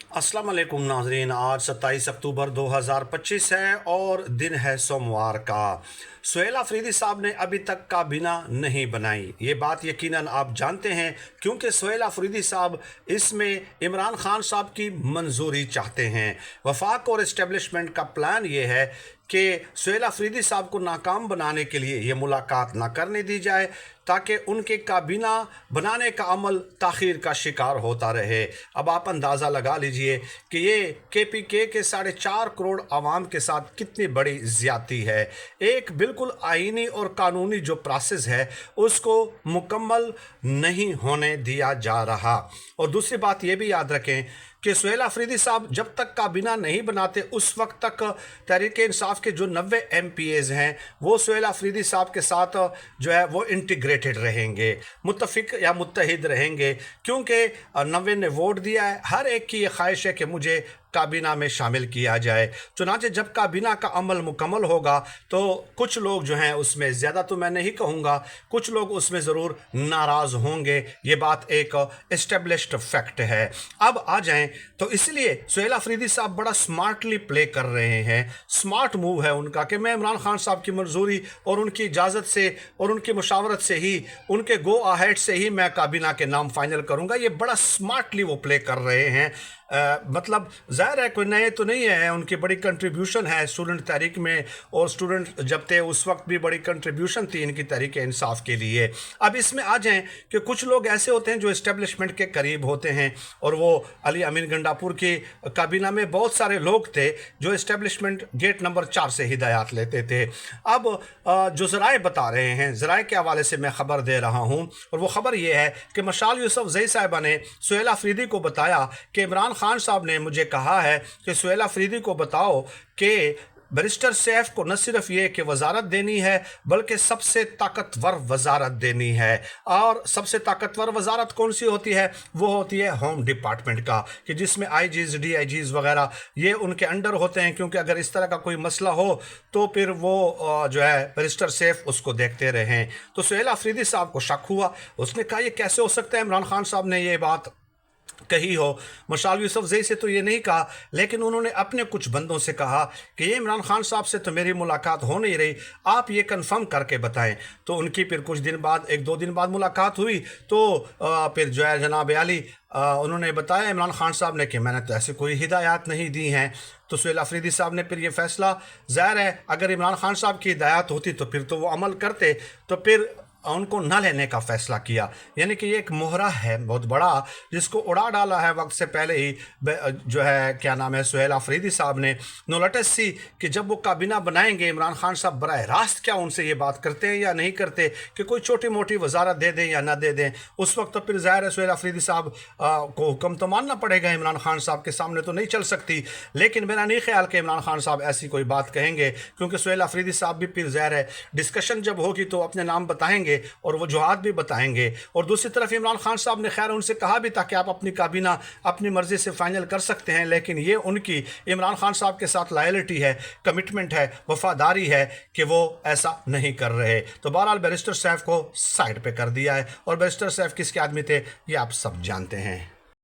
अस्सलाम वालेकुम नाज़रीन। आज 27 अक्टूबर 2025 है और दिन है सोमवार का। सुहेल अफरीदी साहब ने अभी तक काबीना नहीं बनाई, ये बात यकीनन आप जानते हैं, क्योंकि सुहेल अफरीदी साहब इसमें इमरान खान साहब की मंजूरी चाहते हैं। वफाक और इस्टेब्लिशमेंट का प्लान ये है कि सुहेल अफरीदी साहब को नाकाम बनाने के लिए ये मुलाकात ना करने दी जाए, ताकि उनके काबीना बनाने का अमल ताख़ीर का शिकार होता रहे। अब आप अंदाज़ा लगा लीजिए कि ये KPK के 4.5 करोड़ आवाम के साथ कितनी बड़ी ज़्यादती है। एक बिल्कुल आईनी और कानूनी जो प्रोसेस है उसको मुकम्मल नहीं होने दिया जा रहा। और दूसरी बात ये भी याद रखें कि सुहेल अफरीदी साहब जब तक काबीना नहीं बनाते उस वक्त तक तहरीक इंसाफ के जो 90 MPAs हैं वो सुहेल अफरीदी साहब के साथ जो है वो इंटीग्रेटेड रहेंगे, मुत्तफिक या मुत्तहिद रहेंगे, क्योंकि 90 ने वोट दिया है। हर एक की ये ख्वाहिश है कि मुझे काबीना में शामिल किया जाए। चुनांचे जब काबीना का अमल मुकम्मल होगा तो कुछ लोग जो हैं उसमें, ज़्यादा तो मैं नहीं कहूँगा, कुछ लोग उसमें ज़रूर नाराज़ होंगे। ये बात एक इस्टेब्लिश्ड फैक्ट है। अब आ जाएं तो इसलिए सुहेल अफरीदी साहब बड़ा स्मार्टली प्ले कर रहे हैं। स्मार्ट मूव है उनका कि मैं इमरान खान साहब की मंजूरी और उनकी इजाज़त से और उनकी मुशावरत से ही, उनके गो अहेड से ही मैं काबीना के नाम फाइनल करूँगा। ये बड़ा स्मार्टली वो प्ले कर रहे हैं। मतलब ज़ाहिर है कोई नए तो नहीं है, उनकी बड़ी कंट्रीब्यूशन है स्टूडेंट तहरीक में, और स्टूडेंट जब थे उस वक्त भी बड़ी कंट्रीब्यूशन थी इनकी तहरीक इंसाफ के लिए। अब इसमें आ जाएं कि कुछ लोग ऐसे होते हैं जो इस्टेब्लिशमेंट के करीब होते हैं, और वो अली अमीन गंडापुर की काबीना में बहुत सारे लोग थे जो इस्टेब्लिशमेंट गेट नंबर 4 से हिदायत लेते थे। अब जो ज़राए बता रहे हैं, ज़राए के हवाले से मैं ख़बर दे रहा हूँ, और वो ख़बर ये है कि मशाल यूसुफजई साहिबा ने सुहेल अफरीदी को बताया कि इमरान खान साहब ने मुझे कहा है कि सुहेल अफरीदी को बताओ कि बैरिस्टर सैफ को न सिर्फ ये कि वजारत देनी है बल्कि सबसे ताकतवर वजारत देनी है। और सबसे ताकतवर वजारत कौन सी होती है? वो होती है होम डिपार्टमेंट का, कि जिसमें IGs DIGs वगैरह ये उनके अंडर होते हैं, क्योंकि अगर इस तरह का कोई मसला हो तो फिर वो जो है बैरिस्टर सैफ उसको देखते रहें। तो सुहेल अफरीदी साहब को शक हुआ, उसने कहा ये कैसे हो सकता है, इमरान खान साहब ने ये बात कही हो। मशाल यूसुफजई से तो ये नहीं कहा, लेकिन उन्होंने अपने कुछ बंदों से कहा कि ये इमरान खान साहब से तो मेरी मुलाकात हो नहीं रही, आप ये कंफर्म करके बताएं। तो उनकी फिर कुछ दिन बाद, 1-2 दिन बाद मुलाकात हुई, तो फिर जो है जनाब अली उन्होंने बताया इमरान खान साहब ने कि मैंने तो ऐसी कोई हिदायत नहीं दी हैं। तो सुहेल अफरीदी साहब ने फिर ये फैसला, ज़ाहिर है अगर इमरान खान साहब की हिदायत होती तो फिर तो वो अमल करते, तो फिर उनको न लेने का फैसला किया। यानी कि ये एक मोहरा है बहुत बड़ा, जिसको उड़ा डाला है वक्त से पहले ही जो है क्या नाम है सुहेल अफरीदी साहब ने। नोलटस सी कि जब वो काबीना बनाएंगे इमरान खान साहब बराह रास्त क्या उनसे ये बात करते हैं या नहीं करते कि कोई छोटी मोटी वजारत दे दें या ना दे दें, उस वक्त तो फिर ज़ाहिर है सुहेल अफरीदी साहब को हुक्म तो मानना पड़ेगा, इमरान खान साहब के सामने तो नहीं चल सकती। लेकिन मेरा नहीं ख्याल कि इमरान खान साहब ऐसी कोई बात कहेंगे, क्योंकि सुहेल अफरीदी साहब भी फिर ज़ाहिर है डिस्कशन जब होगी तो अपने नाम बताएंगे और वजूहात भी बताएंगे। और दूसरी तरफ इमरान खान साहब ने खैर उनसे कहा भी था कि आप अपनी काबीना अपनी मर्जी से फाइनल कर सकते हैं, लेकिन ये उनकी इमरान खान साहब के साथ लॉयल्टी है, कमिटमेंट है, वफादारी है कि वो ऐसा नहीं कर रहे। तो बहरहाल बैरिस्टर सैफ को साइड पे कर दिया है, और बैरिस्टर सैफ किसके आदमी थे ये आप सब जानते हैं।